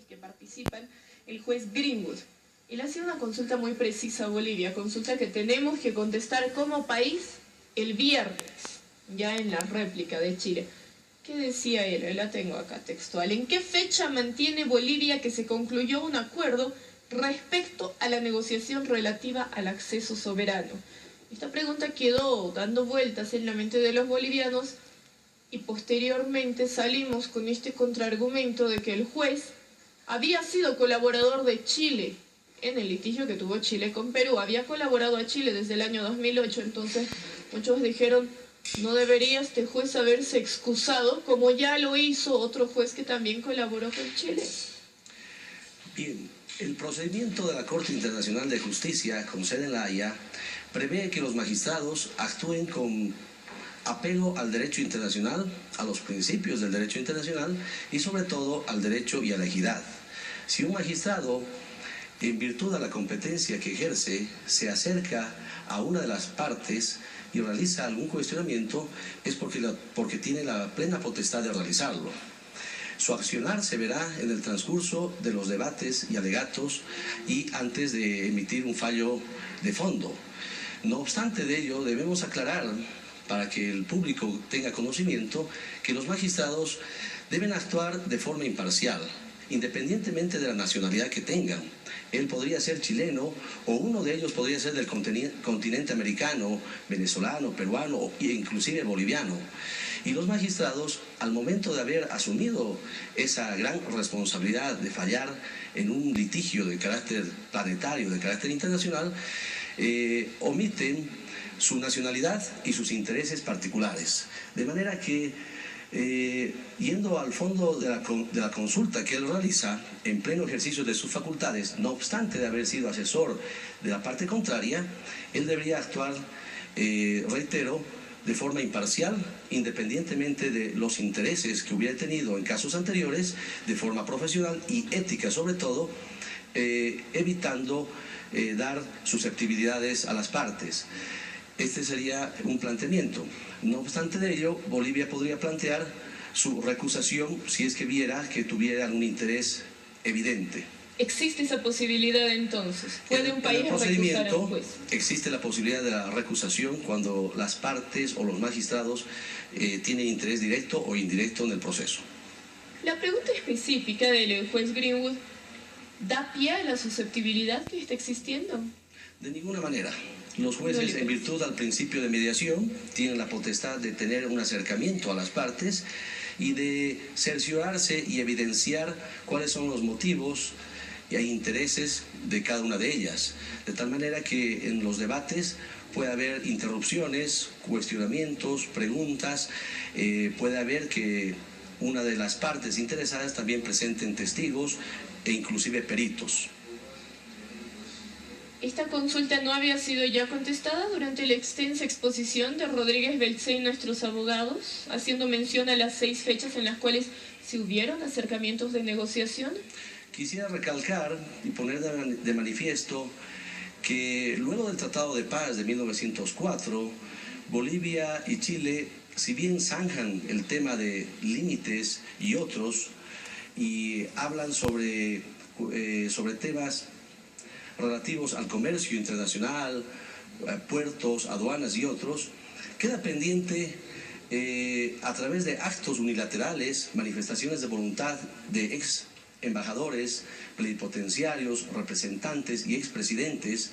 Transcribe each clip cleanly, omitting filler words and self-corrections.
que participan, el juez Greenwood. Él hacía una consulta muy precisa a Bolivia, consulta que tenemos que contestar como país el viernes, ya en la réplica de Chile. ¿Qué decía él? La tengo acá textual. ¿En qué fecha mantiene Bolivia que se concluyó un acuerdo respecto a la negociación relativa al acceso soberano? Esta pregunta quedó dando vueltas en la mente de los bolivianos y posteriormente salimos con este contraargumento de que el juez había sido colaborador de Chile en el litigio que tuvo Chile con Perú. Había colaborado a Chile desde el año 2008, entonces muchos dijeron, no debería este juez haberse excusado, como ya lo hizo otro juez que también colaboró con Chile. Bien, el procedimiento de la Corte Internacional de Justicia, con sede en La Haya, prevé que los magistrados actúen con apego al derecho internacional, a los principios del derecho internacional y sobre todo al derecho y a la equidad. Si un magistrado, en virtud de la competencia que ejerce, se acerca a una de las partes y realiza algún cuestionamiento, es porque tiene la plena potestad de realizarlo. Su accionar se verá en el transcurso de los debates y alegatos y antes de emitir un fallo de fondo. No obstante de ello, debemos aclarar, para que el público tenga conocimiento, que los magistrados deben actuar de forma imparcial, independientemente de la nacionalidad que tengan. Él podría ser chileno o uno de ellos podría ser del continente americano, venezolano, peruano e inclusive boliviano. Y los magistrados, al momento de haber asumido esa gran responsabilidad de fallar en un litigio de carácter planetario, de carácter internacional, omiten su nacionalidad y sus intereses particulares. De manera que, yendo al fondo de la consulta que él realiza en pleno ejercicio de sus facultades, no obstante de haber sido asesor de la parte contraria, él debería actuar, reitero, de forma imparcial, independientemente de los intereses que hubiera tenido en casos anteriores, de forma profesional y ética sobre todo, evitando dar susceptibilidades a las partes. Este sería un planteamiento. No obstante de ello, Bolivia podría plantear su recusación si es que viera que tuviera algún interés evidente. ¿Existe esa posibilidad entonces? ¿Puede un país recusar a un juez? Existe la posibilidad de la recusación cuando las partes o los magistrados tienen interés directo o indirecto en el proceso. La pregunta específica del juez Greenwood, ¿da pie a la susceptibilidad que está existiendo? De ninguna manera. Los jueces, en virtud al principio de mediación, tienen la potestad de tener un acercamiento a las partes y de cerciorarse y evidenciar cuáles son los motivos y intereses de cada una de ellas. De tal manera que en los debates puede haber interrupciones, cuestionamientos, preguntas, puede haber que una de las partes interesadas también presenten testigos e inclusive peritos. ¿Esta consulta no había sido ya contestada durante la extensa exposición de Rodríguez Belcé y nuestros abogados, haciendo mención a las 6 fechas en las cuales se hubieron acercamientos de negociación? Quisiera recalcar y poner de manifiesto que luego del Tratado de Paz de 1904, Bolivia y Chile, si bien zanjan el tema de límites y otros, y hablan sobre temas relativos al comercio internacional, puertos, aduanas y otros, queda pendiente a través de actos unilaterales, manifestaciones de voluntad de ex embajadores, plenipotenciarios, representantes y expresidentes,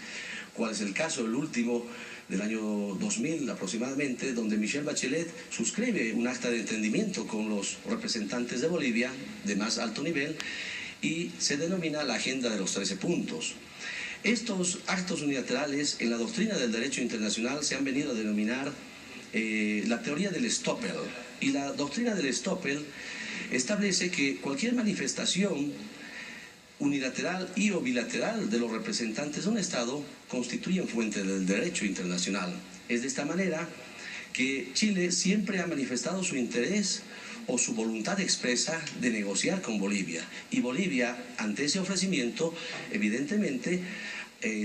cual es el caso del último del año 2000 aproximadamente, donde Michelle Bachelet suscribe un acta de entendimiento con los representantes de Bolivia de más alto nivel y se denomina la Agenda de los 13 puntos. Estos actos unilaterales en la doctrina del derecho internacional se han venido a denominar la teoría del estoppel, y la doctrina del estoppel establece que cualquier manifestación unilateral y o bilateral de los representantes de un Estado constituyen fuente del derecho internacional. Es de esta manera que Chile siempre ha manifestado su interés o su voluntad expresa de negociar con Bolivia, y Bolivia, ante ese ofrecimiento, evidentemente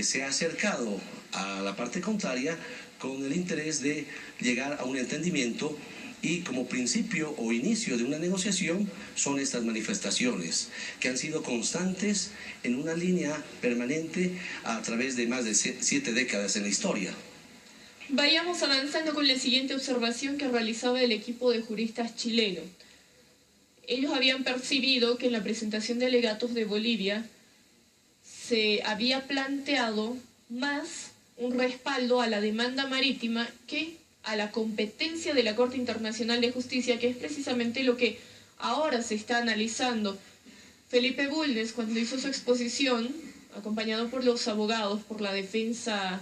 se ha acercado a la parte contraria con el interés de llegar a un entendimiento y como principio o inicio de una negociación son estas manifestaciones que han sido constantes en una línea permanente a través de más de 7 décadas en la historia. Vayamos avanzando con la siguiente observación que realizaba el equipo de juristas chileno. Ellos habían percibido que en la presentación de alegatos de Bolivia se había planteado más un respaldo a la demanda marítima que a la competencia de la Corte Internacional de Justicia, que es precisamente lo que ahora se está analizando. Felipe Bulnes, cuando hizo su exposición, acompañado por los abogados, por la defensa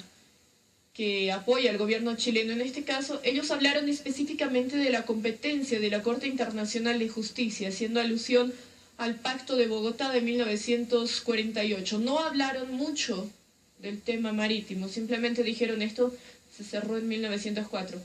que apoya al gobierno chileno en este caso, ellos hablaron específicamente de la competencia de la Corte Internacional de Justicia, haciendo alusión al Pacto de Bogotá de 1948. No hablaron mucho del tema marítimo, simplemente dijeron esto se cerró en 1904.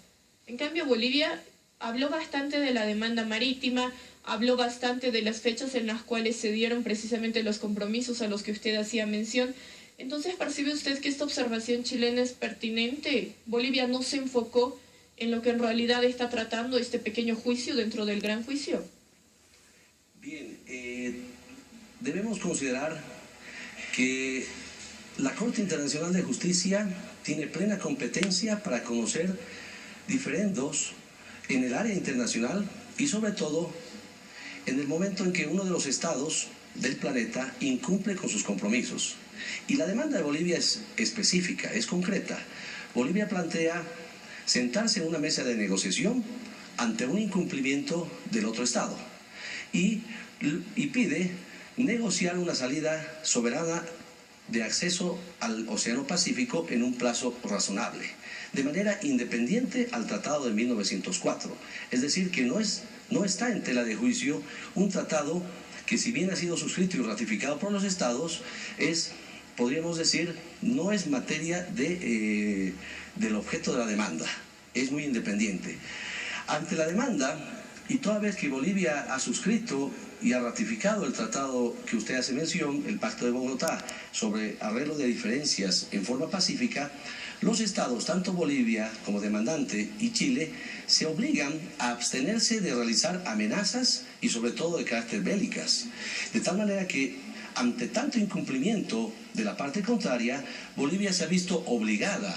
En cambio, Bolivia habló bastante de la demanda marítima, habló bastante de las fechas en las cuales se dieron precisamente los compromisos a los que usted hacía mención. Entonces, ¿percibe usted que esta observación chilena es pertinente? Bolivia no se enfocó en lo que en realidad está tratando este pequeño juicio dentro del gran juicio. Bien, debemos considerar que la Corte Internacional de Justicia tiene plena competencia para conocer diferendos en el área internacional y sobre todo en el momento en que uno de los estados del planeta incumple con sus compromisos. Y la demanda de Bolivia es específica, es concreta. Bolivia plantea sentarse en una mesa de negociación ante un incumplimiento del otro estado y pide negociar una salida soberana de acceso al Océano Pacífico en un plazo razonable, de manera independiente al Tratado de 1904. Es decir, que no está en tela de juicio un tratado que, si bien ha sido suscrito y ratificado por los estados, podríamos decir, no es materia del objeto de la demanda. Es muy independiente. Ante la demanda, y toda vez que Bolivia ha suscrito y ha ratificado el tratado que usted hace mención, el Pacto de Bogotá, sobre arreglo de diferencias en forma pacífica, los estados, tanto Bolivia como demandante y Chile, se obligan a abstenerse de realizar amenazas y sobre todo de carácter bélicas. De tal manera que, ante tanto incumplimiento de la parte contraria, Bolivia se ha visto obligada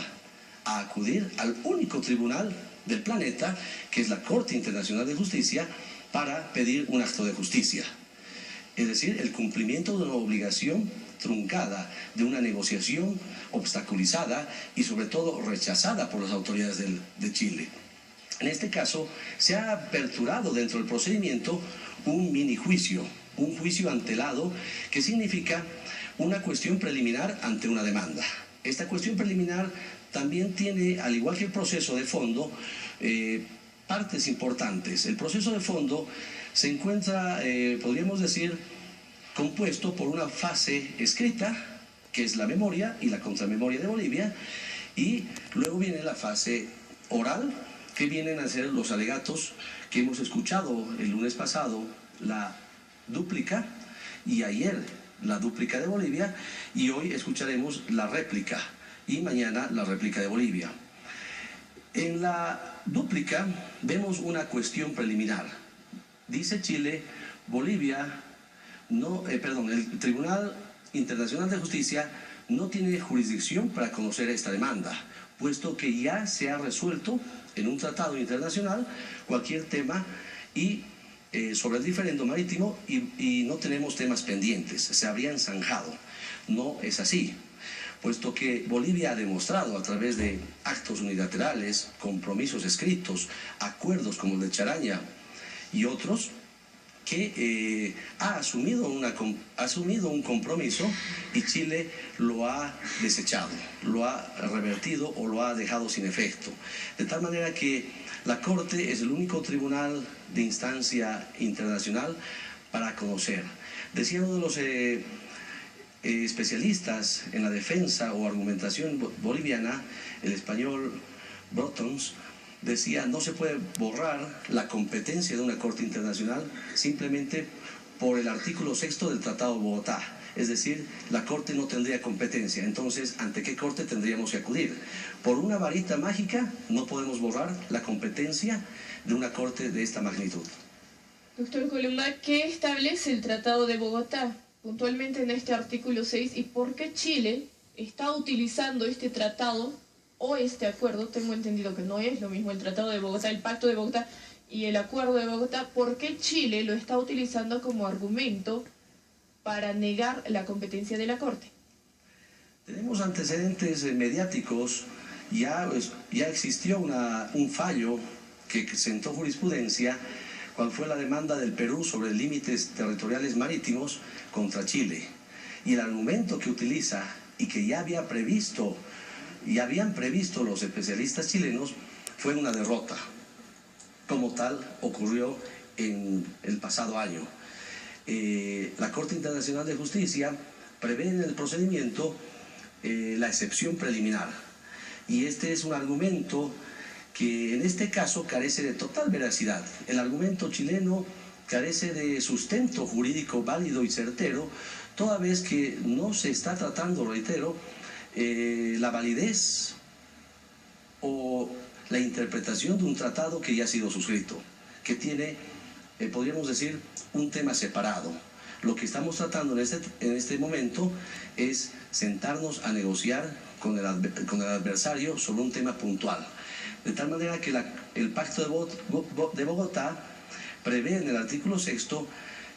a acudir al único tribunal del planeta, que es la Corte Internacional de Justicia, para pedir un acto de justicia. Es decir, el cumplimiento de una obligación truncada, de una negociación obstaculizada y sobre todo rechazada por las autoridades de Chile. En este caso, se ha aperturado dentro del procedimiento un mini juicio, un juicio antelado, que significa una cuestión preliminar ante una demanda. Esta cuestión preliminar también tiene, al igual que el proceso de fondo, partes importantes. El proceso de fondo se encuentra, podríamos decir, compuesto por una fase escrita, que es la memoria y la contramemoria de Bolivia, y luego viene la fase oral, que vienen a ser los alegatos que hemos escuchado el lunes pasado, la dúplica, y ayer la dúplica de Bolivia, y hoy escucharemos la réplica, y mañana la réplica de Bolivia. En la dúplica vemos una cuestión preliminar. Dice Chile, Bolivia, el Tribunal Internacional de Justicia no tiene jurisdicción para conocer esta demanda, puesto que ya se ha resuelto en un tratado internacional cualquier tema y sobre el diferendo marítimo y no tenemos temas pendientes, se habrían zanjado. No es así, puesto que Bolivia ha demostrado a través de actos unilaterales, compromisos escritos, acuerdos como el de Charaña y otros, que ha asumido un compromiso y Chile lo ha desechado, lo ha revertido o lo ha dejado sin efecto. De tal manera que la Corte es el único tribunal de instancia internacional para conocer. Decía uno de los especialistas en la defensa o argumentación boliviana, el español Brotons, decía, no se puede borrar la competencia de una Corte Internacional simplemente por el artículo 6 del Tratado de Bogotá. Es decir, la Corte no tendría competencia. Entonces, ¿ante qué Corte tendríamos que acudir? Por una varita mágica no podemos borrar la competencia de una Corte de esta magnitud. Doctor Columba, ¿qué establece el Tratado de Bogotá puntualmente en este artículo 6 y por qué Chile está utilizando este tratado o este acuerdo? Tengo entendido que no es lo mismo el Tratado de Bogotá, el Pacto de Bogotá y el Acuerdo de Bogotá. ¿Por qué Chile lo está utilizando como argumento para negar la competencia de la Corte? Tenemos antecedentes mediáticos. Ya existió un fallo que sentó jurisprudencia, cual fue la demanda del Perú sobre límites territoriales marítimos contra Chile. Y el argumento que utiliza y que ya habían previsto los especialistas chilenos fue una derrota. Como tal ocurrió en el pasado año. La Corte Internacional de Justicia prevé en el procedimiento la excepción preliminar. Y este es un argumento que en este caso carece de total veracidad. El argumento chileno carece de sustento jurídico válido y certero, toda vez que no se está tratando, reitero, la validez o la interpretación de un tratado que ya ha sido suscrito, que tiene, podríamos decir, un tema separado. Lo que estamos tratando en este momento es sentarnos a negociar con el adversario sobre un tema puntual. De tal manera que el Pacto de Bogotá prevé en el artículo 6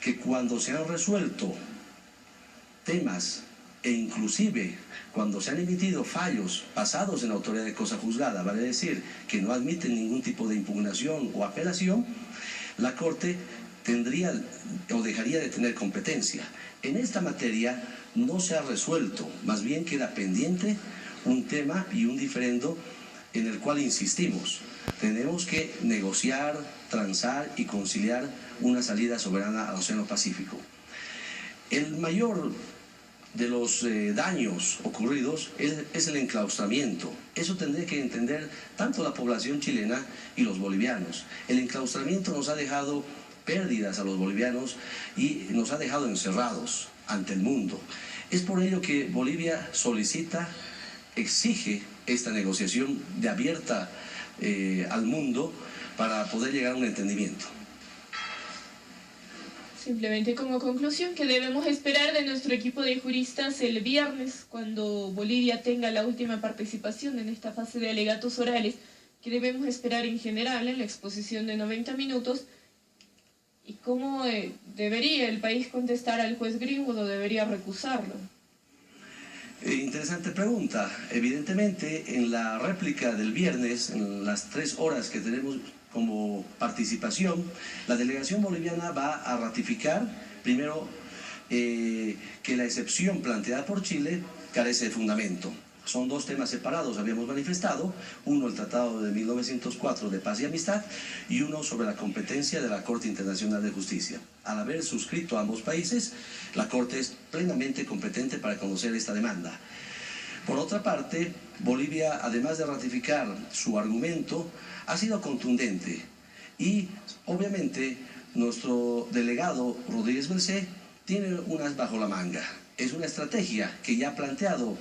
que cuando se han resuelto temas e inclusive cuando se han emitido fallos basados en autoridad de cosa juzgada, vale decir que no admiten ningún tipo de impugnación o apelación, la Corte tendría o dejaría de tener competencia. En esta materia no se ha resuelto, más bien queda pendiente un tema y un diferendo en el cual insistimos. Tenemos que negociar, transar y conciliar una salida soberana al Océano Pacífico. El mayor de los daños ocurridos es el enclaustramiento. Eso tendría que entender tanto la población chilena y los bolivianos. El enclaustramiento nos ha dejado pérdidas a los bolivianos y nos ha dejado encerrados ante el mundo. Es por ello que Bolivia solicita, exige esta negociación de abierta al mundo para poder llegar a un entendimiento. Simplemente como conclusión, que debemos esperar de nuestro equipo de juristas el viernes, cuando Bolivia tenga la última participación en esta fase de alegatos orales, que debemos esperar en general en la exposición de 90 minutos, y cómo debería el país contestar al juez Greenwood o debería recusarlo. Interesante pregunta. Evidentemente, en la réplica del viernes, en las 3 horas que tenemos como participación, la delegación boliviana va a ratificar, primero, que la excepción planteada por Chile carece de fundamento. Son 2 temas separados, habíamos manifestado, uno el Tratado de 1904 de Paz y Amistad y uno sobre la competencia de la Corte Internacional de Justicia. Al haber suscrito ambos países, la Corte es plenamente competente para conocer esta demanda. Por otra parte, Bolivia, además de ratificar su argumento, ha sido contundente y, obviamente, nuestro delegado Rodríguez Belcé tiene unas bajo la manga. Es una estrategia que ya ha planteado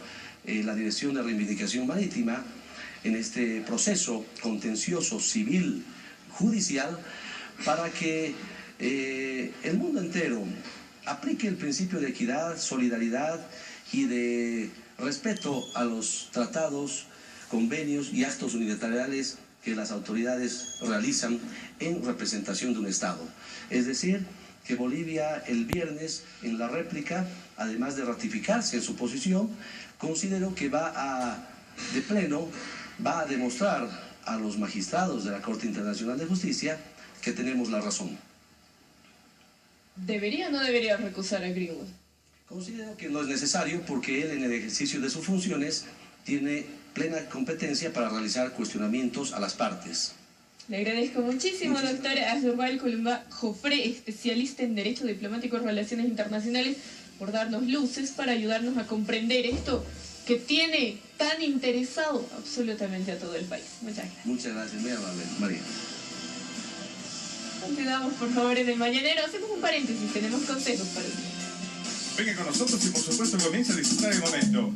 la Dirección de Reivindicación Marítima en este proceso contencioso civil judicial para que el mundo entero aplique el principio de equidad, solidaridad y de respeto a los tratados, convenios y actos unilaterales que las autoridades realizan en representación de un Estado. Es decir, que Bolivia el viernes en la réplica, además de ratificarse en su posición, considero que de pleno va a demostrar a los magistrados de la Corte Internacional de Justicia que tenemos la razón. ¿Debería o no debería recusar a Greenwood? Considero que no es necesario porque él en el ejercicio de sus funciones tiene plena competencia para realizar cuestionamientos a las partes. Le agradezco muchísimo, doctor Asdrubal Columba Jofré, especialista en Derecho Diplomático y Relaciones Internacionales, por darnos luces para ayudarnos a comprender esto que tiene tan interesado absolutamente a todo el país. Muchas gracias. Muchas gracias, muy amable, María. Continuamos, por favor, en el Mañanero. Hacemos un paréntesis, tenemos consejos para ti. Venga con nosotros y por supuesto comienza a disfrutar el momento.